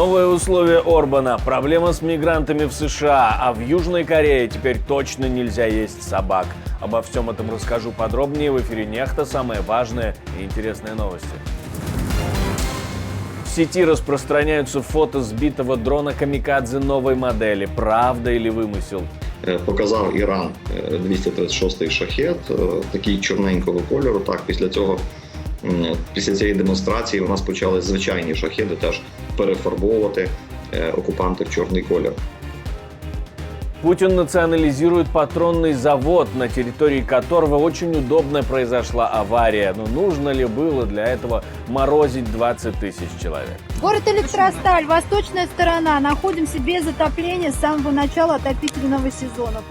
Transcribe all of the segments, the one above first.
Новые условия Орбана, проблема с мигрантами в США, а в Южной Корее теперь точно нельзя есть собак. Обо всем этом расскажу подробнее в эфире «Нехта». Самые важные и интересные новости. В сети распространяются фото сбитого дрона «Камикадзе» новой модели. Правда или вымысел? Показав Іран 236-й шахет, такий чорненького кольору. Так, після цієї демонстрації у нас почали звичайні шахеди теж перефарбовувати окупанти в чорний колір. Путин национализирует патронный завод, на территории которого очень удобно произошла авария. Но нужно ли было для этого морозить 20 тысяч человек? Город Электросталь, восточная сторона. Находимся без отопления с самого начала отопительного сезона.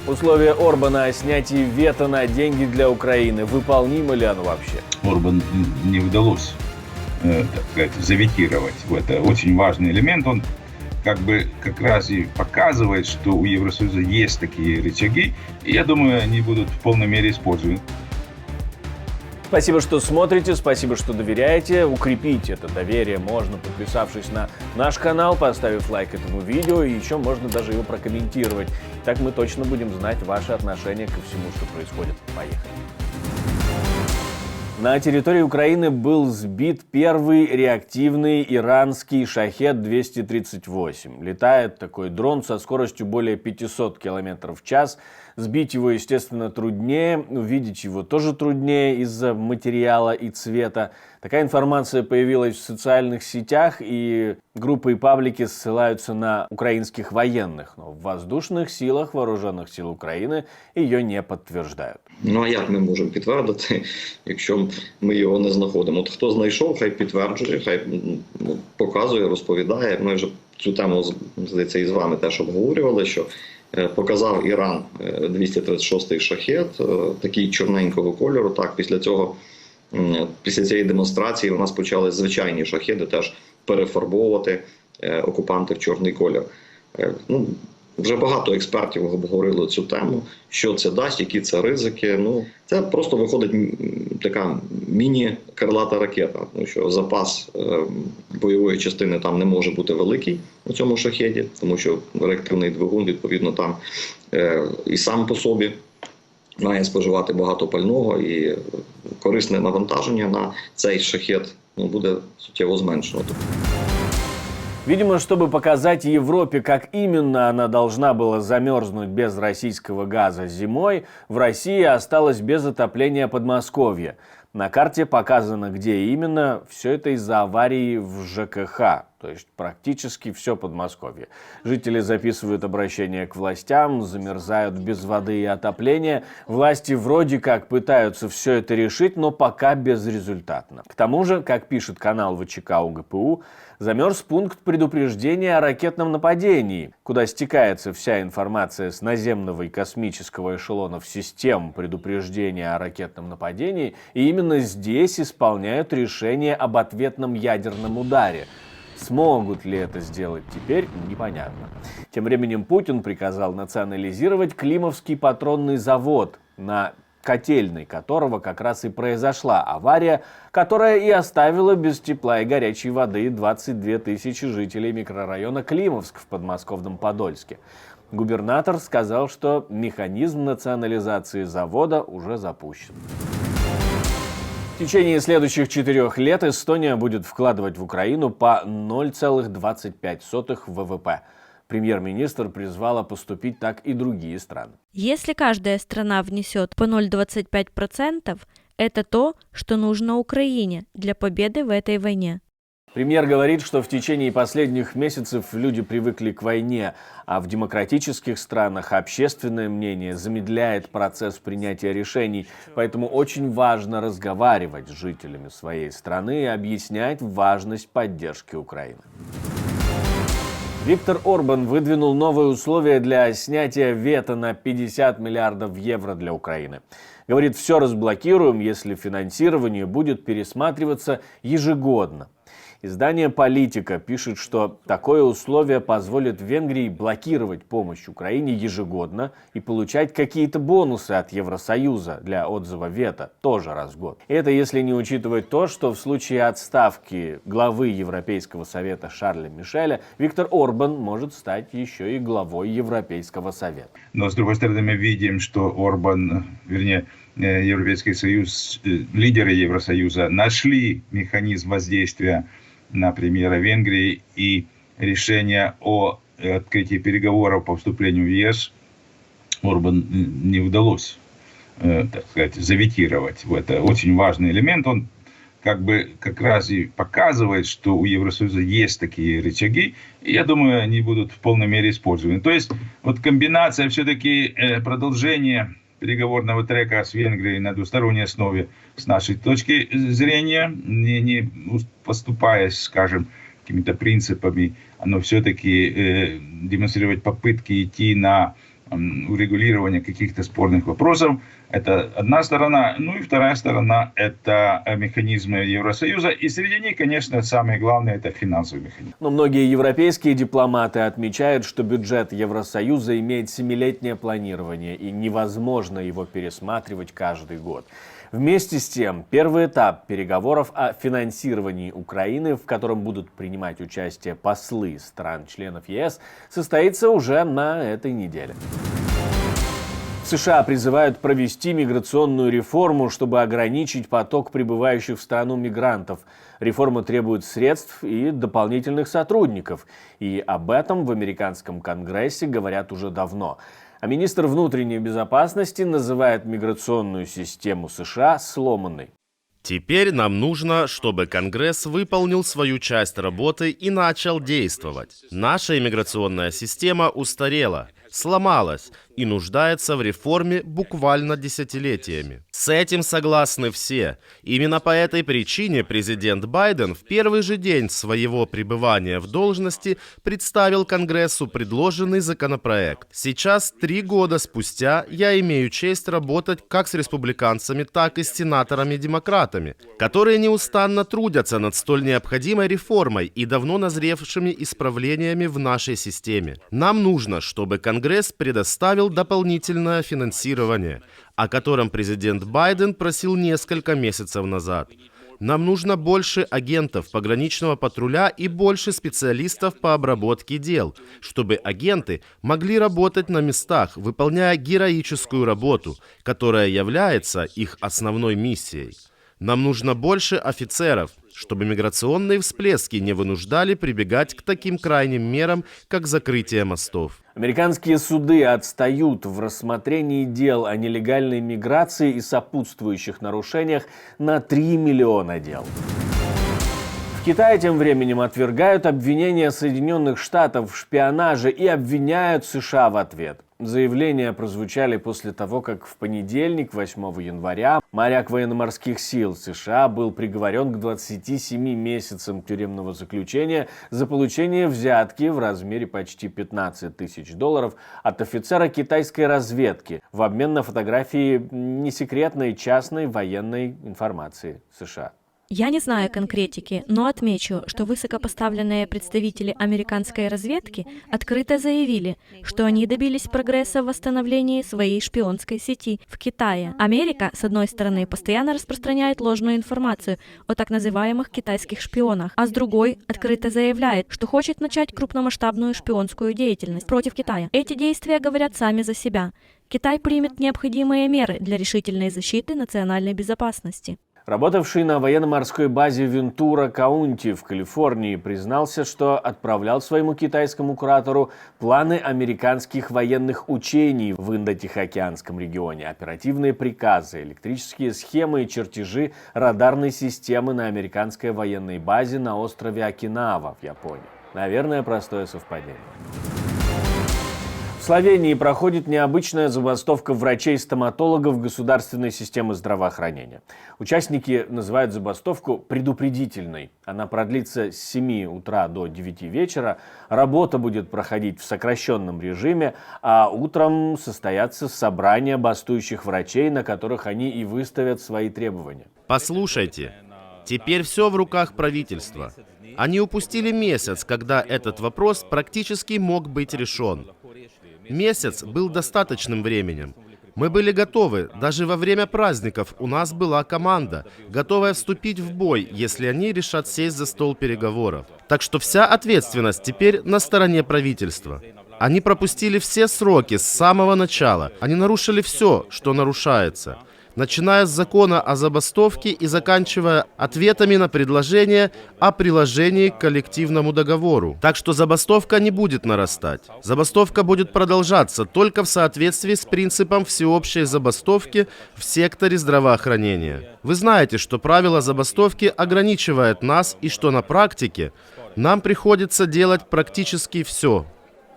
Условия Орбана о снятии вето на деньги для Украины. Выполнимо ли оно вообще? Орбану не удалось, так сказать, заветировать. Это очень важный элемент. Он как раз и показывает, что у Евросоюза есть такие рычаги. И я думаю, они будут в полной мере использованы. Спасибо, что смотрите, спасибо, что доверяете. Укрепить это доверие можно, подписавшись на наш канал, поставив лайк этому видео, и еще можно даже его прокомментировать. Так мы точно будем знать ваше отношение ко всему, что происходит. Поехали. На территории Украины был сбит первый реактивный иранский «Шахед-238». Летает такой дрон со скоростью более 500 км в час. Сбить его, естественно, труднее, увидеть его тоже труднее из-за материала и цвета. Такая информация появилась в социальных сетях, и группы и паблики ссылаются на украинских военных. Но в воздушных силах Вооруженных сил України ее не підтверджують. Ну а як ми можемо підтвердити, якщо ми його не знаходимо? От хто знайшов, хай підтверджує, хай показує, розповідає. Ми вже цю тему, здається, і з вами теж обговорювали, що показав Іран 236-й шахет, такий чорненького кольору. Так, після цієї демонстрації у нас почали звичайні шахеди теж перефарбовувати окупанти в чорний колір. Вже багато експертів обговорили цю тему, що це дасть, які це ризики. Це просто виходить така міні-крилата ракета, тому що запас бойової частини там не може бути великий у цьому шахеді, тому що реактивний двигун, відповідно, там і сам по собі має споживати багато пального, і корисне навантаження на цей шахед буде суттєво зменшено. Видимо, чтобы показать Европе, как именно она должна была замерзнуть без российского газа зимой, в России осталось без отопления Подмосковье. На карте показано, где именно. Все это из-за аварии в ЖКХ, то есть практически все Подмосковье. Жители записывают обращения к властям, замерзают без воды и отопления. Власти вроде как пытаются все это решить, но пока безрезультатно. К тому же, как пишет канал ВЧК УГПУ, замерз пункт предупреждения о ракетном нападении, куда стекается вся информация с наземного и космического эшелонов систем предупреждения о ракетном нападении, и именно здесь исполняют решение об ответном ядерном ударе. Смогут ли это сделать теперь, непонятно. Тем временем Путин приказал национализировать Климовский патронный завод, на котельной которого как раз и произошла авария, которая и оставила без тепла и горячей воды 22 тысячи жителей микрорайона Климовск в подмосковном Подольске. Губернатор сказал, что механизм национализации завода уже запущен. В течение следующих 4 лет Эстония будет вкладывать в Украину по 0,25 ВВП. Премьер-министр призвала поступить так и другие страны. Если каждая страна внесет по 0,25%, это то, что нужно Украине для победы в этой войне. Премьер говорит, что в течение последних месяцев люди привыкли к войне, а в демократических странах общественное мнение замедляет процесс принятия решений. Поэтому очень важно разговаривать с жителями своей страны и объяснять важность поддержки Украины. Виктор Орбан выдвинул новые условия для снятия вето на 50 миллиардов евро для Украины. Говорит, все разблокируем, если финансирование будет пересматриваться ежегодно. Издание «Политика» пишет, что такое условие позволит Венгрии блокировать помощь Украине ежегодно и получать какие-то бонусы от Евросоюза для отзыва вето тоже раз в год. И это если не учитывать то, что в случае отставки главы Европейского совета Шарля Мишеля Виктор Орбан может стать еще и главой Европейского совета. Но с другой стороны мы видим, что Орбан, вернее, Европейский Союз, лидеры Евросоюза нашли механизм воздействия на премьера Венгрии, и решение о открытии переговоров по вступлению в ЕС Орбан не удалось, так сказать, заветировать. Это очень важный элемент. Он как раз и показывает, что у Евросоюза есть такие рычаги, и я думаю, они будут в полной мере использованы. То есть вот комбинация все-таки продолжения переговорного трека с Венгрией на двусторонней основе с нашей точки зрения, не поступаясь, скажем, какими-то принципами, но все-таки демонстрировать попытки идти на урегулирование каких-то спорных вопросов. Это одна сторона. Ну и вторая сторона – это механизмы Евросоюза. И среди них, конечно, самое главное – это финансовый механизм. Но многие европейские дипломаты отмечают, что бюджет Евросоюза имеет 7-летнее планирование и невозможно его пересматривать каждый год. Вместе с тем, первый этап переговоров о финансировании Украины, в котором будут принимать участие послы стран-членов ЕС, состоится уже на этой неделе. В США призывают провести миграционную реформу, чтобы ограничить поток прибывающих в страну мигрантов. Реформа требует средств и дополнительных сотрудников. И об этом в американском Конгрессе говорят уже давно. А министр внутренней безопасности называет миграционную систему США сломанной. Теперь нам нужно, чтобы Конгресс выполнил свою часть работы и начал действовать. Наша иммиграционная система устарела, сломалась и нуждается в реформе буквально десятилетиями. С этим согласны все. Именно по этой причине президент Байден в первый же день своего пребывания в должности представил Конгрессу предложенный законопроект. Сейчас, 3 года спустя, я имею честь работать как с республиканцами, так и с сенаторами-демократами, которые неустанно трудятся над столь необходимой реформой и давно назревшими исправлениями в нашей системе. Нам нужно, чтобы Конгресс предоставил дополнительное финансирование, о котором президент Байден просил несколько месяцев назад. Нам нужно больше агентов пограничного патруля и больше специалистов по обработке дел, чтобы агенты могли работать на местах, выполняя героическую работу, которая является их основной миссией. Нам нужно больше офицеров, чтобы миграционные всплески не вынуждали прибегать к таким крайним мерам, как закрытие мостов. Американские суды отстают в рассмотрении дел о нелегальной миграции и сопутствующих нарушениях на 3 миллиона дел. В Китае тем временем отвергают обвинения Соединенных Штатов в шпионаже и обвиняют США в ответ. Заявления прозвучали после того, как в понедельник, 8 января, моряк военно-морских сил США был приговорен к 27 месяцам тюремного заключения за получение взятки в размере почти $15 тысяч от офицера китайской разведки в обмен на фотографии несекретной частной военной информации США. Я не знаю конкретики, но отмечу, что высокопоставленные представители американской разведки открыто заявили, что они добились прогресса в восстановлении своей шпионской сети в Китае. Америка, с одной стороны, постоянно распространяет ложную информацию о так называемых китайских шпионах, а с другой открыто заявляет, что хочет начать крупномасштабную шпионскую деятельность против Китая. Эти действия говорят сами за себя. Китай примет необходимые меры для решительной защиты национальной безопасности. Работавший на военно-морской базе Вентура-Каунти в Калифорнии признался, что отправлял своему китайскому куратору планы американских военных учений в Индо-Тихоокеанском регионе, оперативные приказы, электрические схемы и чертежи радарной системы на американской военной базе на острове Окинава в Японии. Наверное, простое совпадение. В Словении проходит необычная забастовка врачей-стоматологов государственной системы здравоохранения. Участники называют забастовку предупредительной. Она продлится с 7 утра до 9 вечера. Работа будет проходить в сокращенном режиме, а утром состоятся собрания бастующих врачей, на которых они и выставят свои требования. Послушайте, теперь все в руках правительства. Они упустили месяц, когда этот вопрос практически мог быть решен. Месяц был достаточным временем. Мы были готовы, даже во время праздников у нас была команда, готовая вступить в бой, если они решат сесть за стол переговоров. Так что вся ответственность теперь на стороне правительства. Они пропустили все сроки с самого начала. Они нарушили все, что нарушается. Начиная с закона о забастовке и заканчивая ответами на предложение о приложении к коллективному договору. Так что забастовка не будет нарастать. Забастовка будет продолжаться только в соответствии с принципом всеобщей забастовки в секторе здравоохранения. Вы знаете, что правило забастовки ограничивает нас и что на практике нам приходится делать практически все.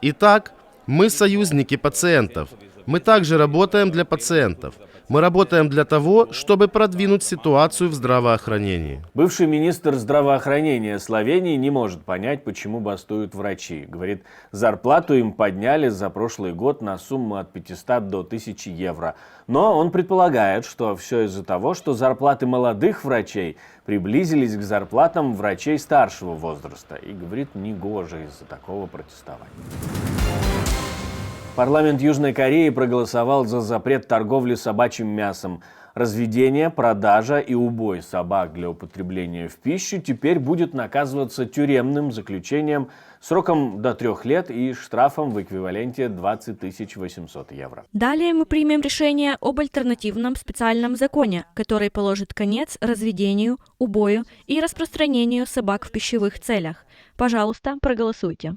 Итак, мы союзники пациентов. Мы также работаем для пациентов. Мы работаем для того, чтобы продвинуть ситуацию в здравоохранении. Бывший министр здравоохранения Словении не может понять, почему бастуют врачи. Говорит, зарплату им подняли за прошлый год на сумму от 500 до 1000 евро. Но он предполагает, что все из-за того, что зарплаты молодых врачей приблизились к зарплатам врачей старшего возраста. И говорит, негоже из-за такого протестовать. Парламент Южной Кореи проголосовал за запрет торговли собачьим мясом. Разведение, продажа и убой собак для употребления в пищу теперь будет наказываться тюремным заключением сроком до 3 лет и штрафом в эквиваленте 20 800 евро. Далее мы примем решение об альтернативном специальном законе, который положит конец разведению, убою и распространению собак в пищевых целях. Пожалуйста, проголосуйте.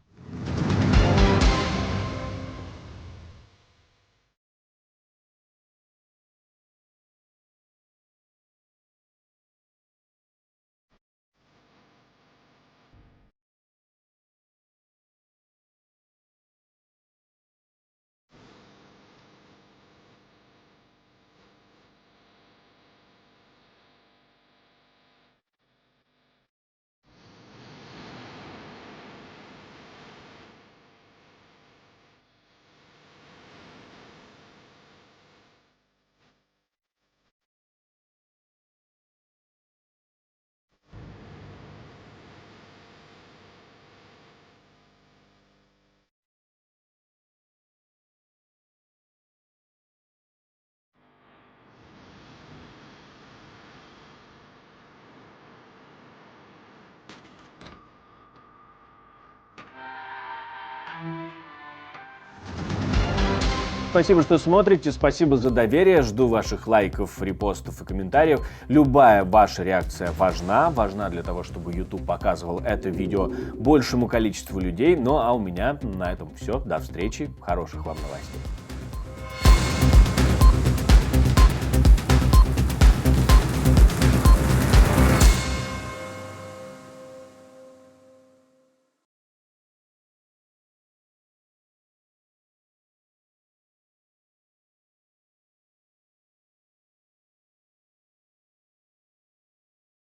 Спасибо, что смотрите, спасибо за доверие, жду ваших лайков, репостов и комментариев. Любая ваша реакция важна для того, чтобы YouTube показывал это видео большему количеству людей. Ну а у меня на этом все, до встречи, хороших вам новостей.